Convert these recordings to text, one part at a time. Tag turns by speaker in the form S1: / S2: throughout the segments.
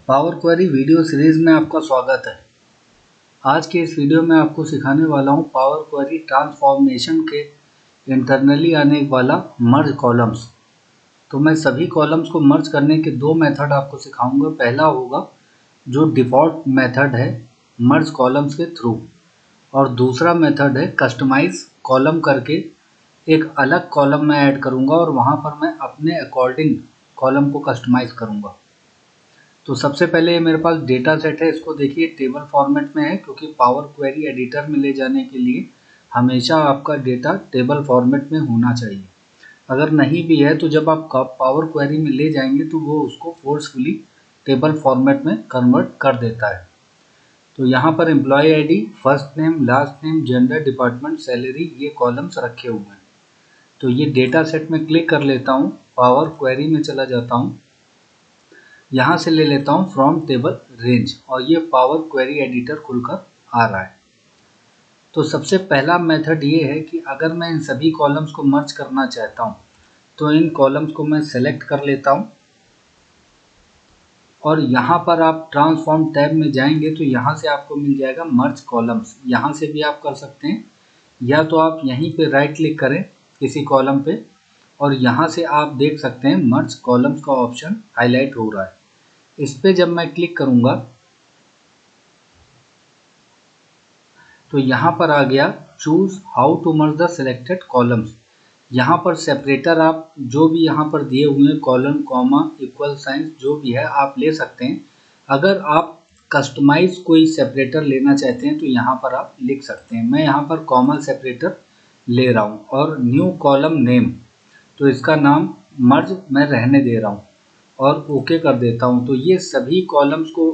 S1: Power query video series में आपका स्वागत है। आज के इस वीडियो में आपको सिखाने वाला हूं पावर क्वेरी ट्रांसफॉर्मेशन के इंटरनली आने वाला मर्ज कॉलम्स। तो मैं सभी कॉलम्स को मर्ज करने के दो मेथड आपको सिखाऊंगा। पहला होगा जो डिफ़ॉल्ट मेथड है मर्ज कॉलम्स के थ्रू, और दूसरा मेथड है कस्टमाइज कॉलम करके एक अलग कॉलम मैं ऐड करूँगा और वहाँ पर मैं अपने अकॉर्डिंग कॉलम को कस्टमाइज़ करूँगा। तो सबसे पहले मेरे पास डेटा सेट है, इसको देखिए टेबल फॉर्मेट में है, क्योंकि पावर क्वेरी एडिटर में ले जाने के लिए हमेशा आपका डेटा टेबल फॉर्मेट में होना चाहिए। अगर नहीं भी है तो जब आप पावर क्वेरी में ले जाएंगे तो वो उसको फोर्सफुली टेबल फॉर्मेट में कन्वर्ट कर देता है। तो यहाँ पर employ ID, first name, last name, gender, department, salary, ये कॉलम्स रखे हुए हैं। तो ये डेटा सेट में क्लिक कर लेता हूँ, पावर क्वेरी में चला जाता हूँ, यहाँ से ले लेता हूँ फ्रॉम टेबल रेंज, और ये पावर क्वेरी एडिटर खुलकर आ रहा है। तो सबसे पहला मेथड ये है कि अगर मैं इन सभी कॉलम्स को मर्ज करना चाहता हूँ तो इन कॉलम्स को मैं सेलेक्ट कर लेता हूँ, और यहाँ पर आप ट्रांसफॉर्म टैब में जाएंगे तो यहाँ से आपको मिल जाएगा मर्ज कॉलम्स। यहाँ से भी आप कर सकते हैं, या तो आप यहीं पे राइट क्लिक करें किसी कॉलम पे और यहाँ से आप देख सकते हैं मर्ज कॉलम्स का ऑप्शन हाईलाइट हो रहा है। इस पे जब मैं क्लिक करूंगा तो यहाँ पर आ गया choose how to merge the selected columns. यहाँ पर सेपरेटर आप जो भी यहाँ पर दिए हुए हैं, कॉलन, कॉमा, इक्वल साइंस, जो भी है आप ले सकते हैं। अगर आप कस्टमाइज कोई सेपरेटर लेना चाहते हैं तो यहाँ पर आप लिख सकते हैं। मैं यहाँ पर कॉमा सेपरेटर ले रहा हूँ, और न्यू कॉलम नेम, तो इसका नाम मर्ज मैं रहने दे रहा हूँ और ओके कर देता हूँ। तो ये सभी कॉलम्स को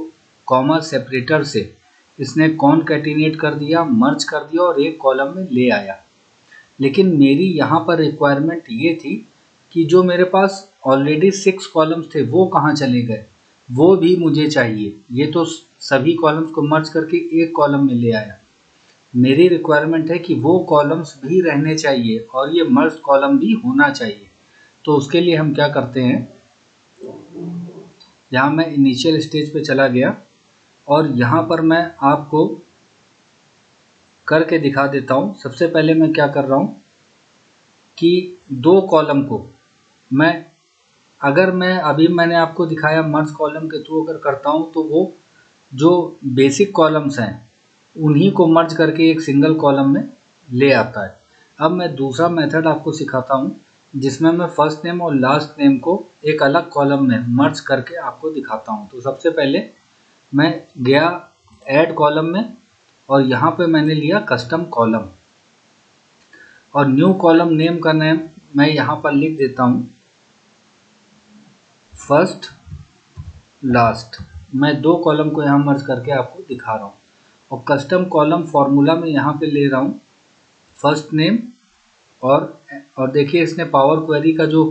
S1: कॉमा सेपरेटर से इसने कॉनकैटिनेट कर दिया, मर्ज कर दिया और एक कॉलम में ले आया। लेकिन मेरी यहाँ पर रिक्वायरमेंट ये थी कि जो मेरे पास ऑलरेडी 6 कॉलम्स थे वो कहाँ चले गए, वो भी मुझे चाहिए। ये तो सभी कॉलम्स को मर्ज करके एक कॉलम में ले आया। मेरी रिक्वायरमेंट है कि वो कॉलम्स भी रहने चाहिए और ये मर्ज कॉलम भी होना चाहिए। तो उसके लिए हम क्या करते हैं, यहाँ मैं इनिशियल स्टेज पे चला गया और यहाँ पर मैं आपको करके दिखा देता हूँ। सबसे पहले मैं क्या कर रहा हूँ कि दो कॉलम को मैं, अगर मैं अभी मैंने आपको दिखाया मर्ज कॉलम के थ्रू अगर करता हूँ तो वो जो बेसिक कॉलम्स हैं उन्हीं को मर्ज करके एक सिंगल कॉलम में ले आता है। अब मैं दूसरा मेथड आपको सिखाता हूँ जिसमें मैं फर्स्ट नेम और लास्ट नेम को एक अलग कॉलम में मर्ज करके आपको दिखाता हूँ। तो सबसे पहले मैं गया ऐड कॉलम में और यहाँ पे मैंने लिया कस्टम कॉलम, और न्यू कॉलम नेम का नेम मैं यहाँ पर लिख देता हूँ फर्स्ट लास्ट। मैं दो कॉलम को यहाँ मर्ज करके आपको दिखा रहा हूँ, और कस्टम कॉलम फॉर्मूला में यहाँ पे ले रहा हूँ फर्स्ट नेम, और देखिए इसने पावर क्वेरी का जो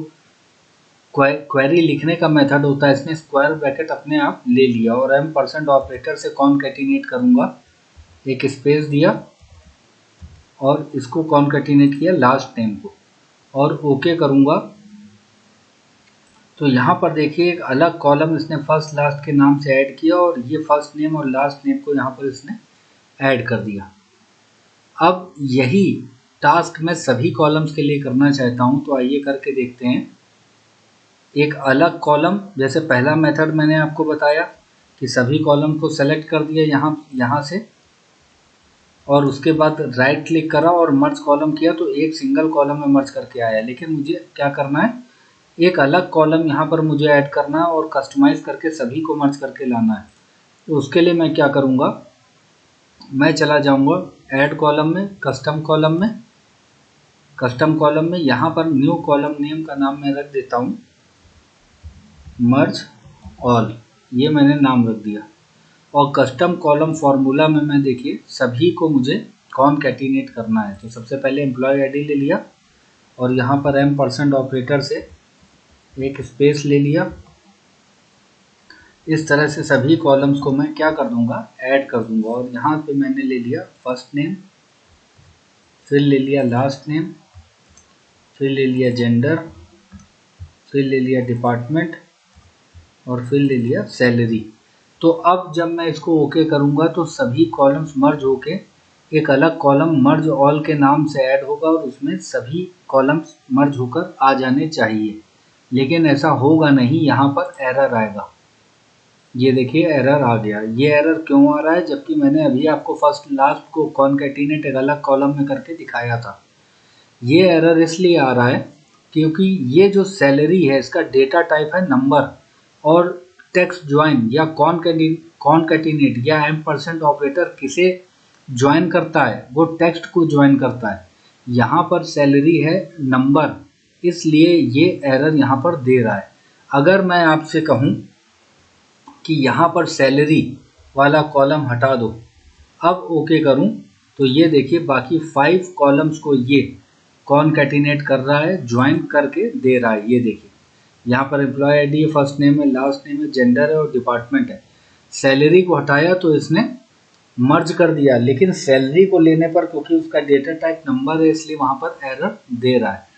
S1: क्वेरी लिखने का मेथड होता है इसने स्क्वायर ब्रैकेट अपने आप ले लिया, और M% ऑपरेटर से कॉनकैटिनेट करूँगा, एक स्पेस दिया और इसको कॉनकैटिनेट किया लास्ट नेम को और ओके करूँगा। तो यहाँ पर देखिए एक अलग कॉलम इसने फर्स्ट लास्ट के नाम से ऐड किया और ये फर्स्ट नेम और लास्ट नेम को यहाँ पर इसने ऐड कर दिया। अब यही टास्क मैं सभी कॉलम्स के लिए करना चाहता हूँ, तो आइए करके देखते हैं। एक अलग कॉलम, जैसे पहला मेथड मैंने आपको बताया कि सभी कॉलम को सेलेक्ट कर दिया यहाँ से, और उसके बाद राइट क्लिक करा और मर्ज कॉलम किया तो एक सिंगल कॉलम में मर्ज करके आया। लेकिन मुझे क्या करना है, एक अलग कॉलम यहाँ पर मुझे ऐड करना है और कस्टमाइज करके सभी को मर्ज करके लाना है। तो उसके लिए मैं क्या करूँगा, मैं चला जाऊँगा ऐड कॉलम में, कस्टम कॉलम में यहाँ पर न्यू कॉलम नेम का नाम मैं रख देता हूँ मर्ज ऑल, ये मैंने नाम रख दिया। और कस्टम कॉलम फॉर्मूला में मैं देखिए सभी को मुझे कॉनकैटिनेट करना है। तो सबसे पहले एम्प्लॉय आईडी ले लिया और यहाँ पर M% ऑपरेटर से एक स्पेस ले लिया। इस तरह से सभी कॉलम्स को मैं क्या कर दूंगा, ऐड कर दूंगा। और यहाँ पे मैंने ले लिया फर्स्ट नेम, फिर ले लिया लास्ट नेम, फिर ले लिया जेंडर, फिर ले लिया डिपार्टमेंट और फिर ले लिया सैलरी। तो अब जब मैं इसको ओके करूँगा तो सभी कॉलम्स मर्ज होके एक अलग कॉलम मर्ज ऑल के नाम से ऐड होगा और उसमें सभी कॉलम्स मर्ज होकर आ जाने चाहिए, लेकिन ऐसा होगा नहीं, यहाँ पर एरर आएगा। ये देखिए एरर आ गया। ये एरर क्यों आ रहा है, जबकि मैंने अभी आपको फर्स्ट लास्ट को कॉनकैटिनेट एक अलग कॉलम में करके दिखाया था। ये एरर इसलिए आ रहा है क्योंकि ये जो सैलरी है इसका डेटा टाइप है नंबर, और टेक्स्ट ज्वाइन या कॉनकैटिनेट या एम्परसेंड ऑपरेटर किसे ज्वाइन करता है, वो टेक्स्ट को ज्वाइन करता है। यहाँ पर सैलरी है नंबर, इसलिए ये एरर यहाँ पर दे रहा है। अगर मैं आपसे कहूँ कि यहाँ पर सैलरी वाला कॉलम हटा दो, अब ओके करूँ, तो ये देखिए बाकी 5 कॉलम्स को ये कॉनकैटिनेट कर रहा है, ज्वाइन करके दे रहा है। ये देखिए यहाँ पर एम्प्लॉय आईडी है, फर्स्ट नेम है, लास्ट नेम है, जेंडर है और डिपार्टमेंट है। सैलरी को हटाया तो इसने मर्ज कर दिया, लेकिन सैलरी को लेने पर क्योंकि उसका डेटा टाइप नंबर है इसलिए वहाँ पर एरर दे रहा है।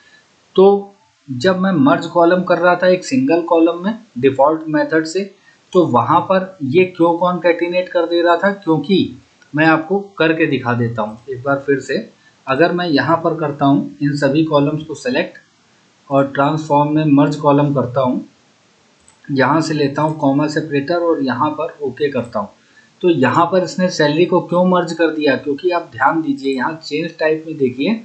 S1: तो जब मैं मर्ज कॉलम कर रहा था एक सिंगल कॉलम में डिफ़ॉल्ट मेथड से, तो वहाँ पर ये क्यों कॉनकैटिनेट कर दे रहा था, क्योंकि मैं आपको करके दिखा देता हूँ एक बार फिर से। अगर मैं यहाँ पर करता हूँ इन सभी कॉलम्स को सेलेक्ट और ट्रांसफॉर्म में मर्ज कॉलम करता हूँ, यहाँ से लेता हूँ कॉमा सेपरेटर और यहाँ पर ओके करता हूँ, तो यहाँ पर इसने सैलरी को क्यों मर्ज कर दिया, क्योंकि आप ध्यान दीजिए यहाँ चेंज टाइप में देखिए,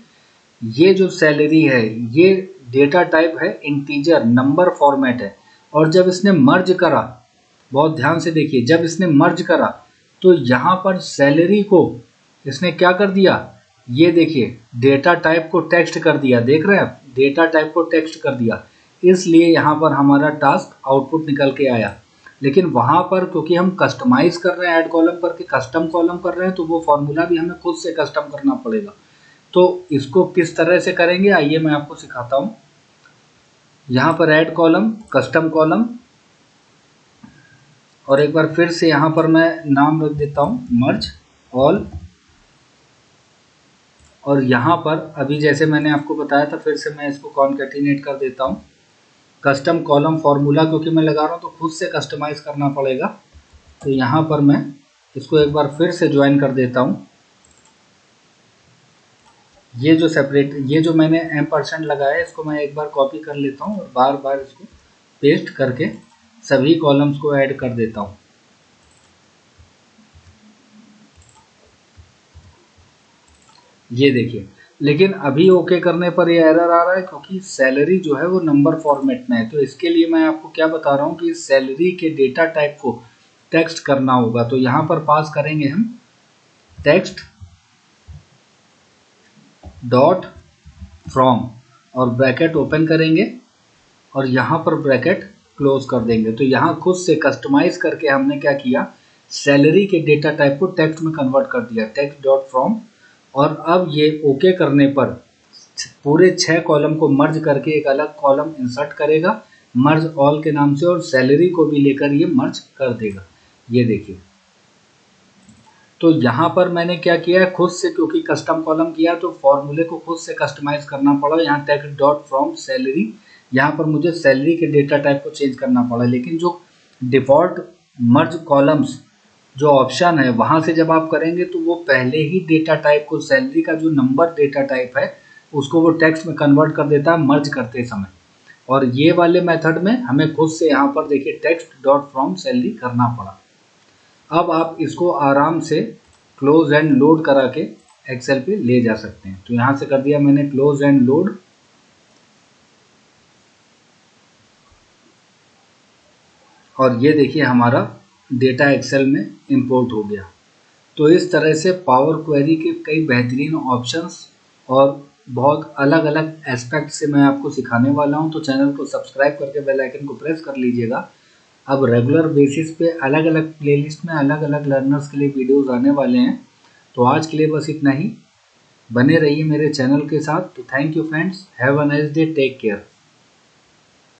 S1: ये जो सैलरी है ये डेटा टाइप है इंटीजर नंबर फॉर्मेट है, और जब इसने मर्ज करा, बहुत ध्यान से देखिए, जब इसने मर्ज करा तो यहाँ पर सैलरी को इसने क्या कर दिया, ये देखिए डेटा टाइप को टेक्स्ट कर दिया। देख रहे हैं आप, डेटा टाइप को टेक्स्ट कर दिया, इसलिए यहाँ पर हमारा टास्क आउटपुट निकल के आया। लेकिन वहाँ पर क्योंकि हम कस्टमाइज कर रहे हैं, ऐड कॉलम करके कस्टम कॉलम कर रहे हैं, तो वो फॉर्मूला भी हमें खुद से कस्टम करना पड़ेगा। तो इसको किस तरह से करेंगे आइए मैं आपको सिखाता हूँ। यहाँ पर ऐड कॉलम, कस्टम कॉलम, और एक बार फिर से यहाँ पर मैं नाम रख देता हूँ मर्ज ऑल, और यहाँ पर अभी जैसे मैंने आपको बताया था फिर से मैं इसको कॉनकैटिनेट कर देता हूँ। कस्टम कॉलम फॉर्मूला क्योंकि मैं लगा रहा हूँ तो खुद से कस्टमाइज़ करना पड़ेगा, तो यहाँ पर मैं इसको एक बार फिर से ज्वाइन कर देता हूँ। ये जो सेपरेट, ये जो मैंने एम्परसेंड लगाया इसको मैं एक बार कॉपी कर लेता हूँ और बार बार इसको पेस्ट करके सभी कॉलम्स को ऐड कर देता हूँ। ये देखिए, लेकिन अभी ओके करने पर ये एरर आ रहा है क्योंकि सैलरी जो है वो नंबर फॉर्मेट में है। तो इसके लिए मैं आपको क्या बता रहा हूँ कि सैलरी के डेटा टाइप को टेक्स्ट करना होगा। तो यहाँ पर पास करेंगे हम टेक्स्ट डॉट फ्रॉम और ब्रैकेट ओपन करेंगे और यहाँ पर ब्रैकेट क्लोज कर देंगे। तो यहाँ खुद से कस्टमाइज करके हमने क्या किया, सैलरी के डेटा टाइप को टेक्स्ट में कन्वर्ट कर दिया, टेक्स्ट डॉट फ्रॉम। और अब ये ओके करने पर पूरे 6 कॉलम को मर्ज करके एक अलग कॉलम इंसर्ट करेगा मर्ज ऑल के नाम से, और सैलरी को भी लेकर ये मर्ज कर देगा। ये देखिए, तो यहाँ पर मैंने क्या किया है, खुद से क्योंकि कस्टम कॉलम किया तो फॉर्मूले को खुद से कस्टमाइज करना पड़ा। यहाँ टेक्स्ट डॉट फ्रॉम सैलरी, यहाँ पर मुझे सैलरी के डेटा टाइप को चेंज करना पड़ा, लेकिन जो डिफ़ॉल्ट मर्ज कॉलम्स जो ऑप्शन है वहाँ से जब आप करेंगे तो वो पहले ही डेटा टाइप को, सैलरी का जो नंबर डेटा टाइप है उसको वो टेक्स्ट में कन्वर्ट कर देता है मर्ज करते समय। और ये वाले मेथड में हमें खुद से यहाँ पर देखिए टेक्स्ट डॉट फ्रॉम सैलरी करना पड़ा। अब आप इसको आराम से क्लोज एंड लोड करा के एक्सेल पे ले जा सकते हैं। तो यहाँ से कर दिया मैंने क्लोज एंड लोड, और ये देखिए हमारा डेटा एक्सेल में इंपोर्ट हो गया। तो इस तरह से पावर क्वेरी के कई बेहतरीन ऑप्शंस और बहुत अलग अलग एस्पेक्ट से मैं आपको सिखाने वाला हूं। तो चैनल को सब्सक्राइब करके बेल आइकन को प्रेस कर लीजिएगा। अब रेगुलर बेसिस पे अलग अलग प्लेलिस्ट में अलग अलग लर्नर्स के लिए वीडियोस आने वाले हैं। तो आज के लिए बस इतना ही, बने रहिए मेरे चैनल के साथ। तो thank you friends, have a nice day, take care.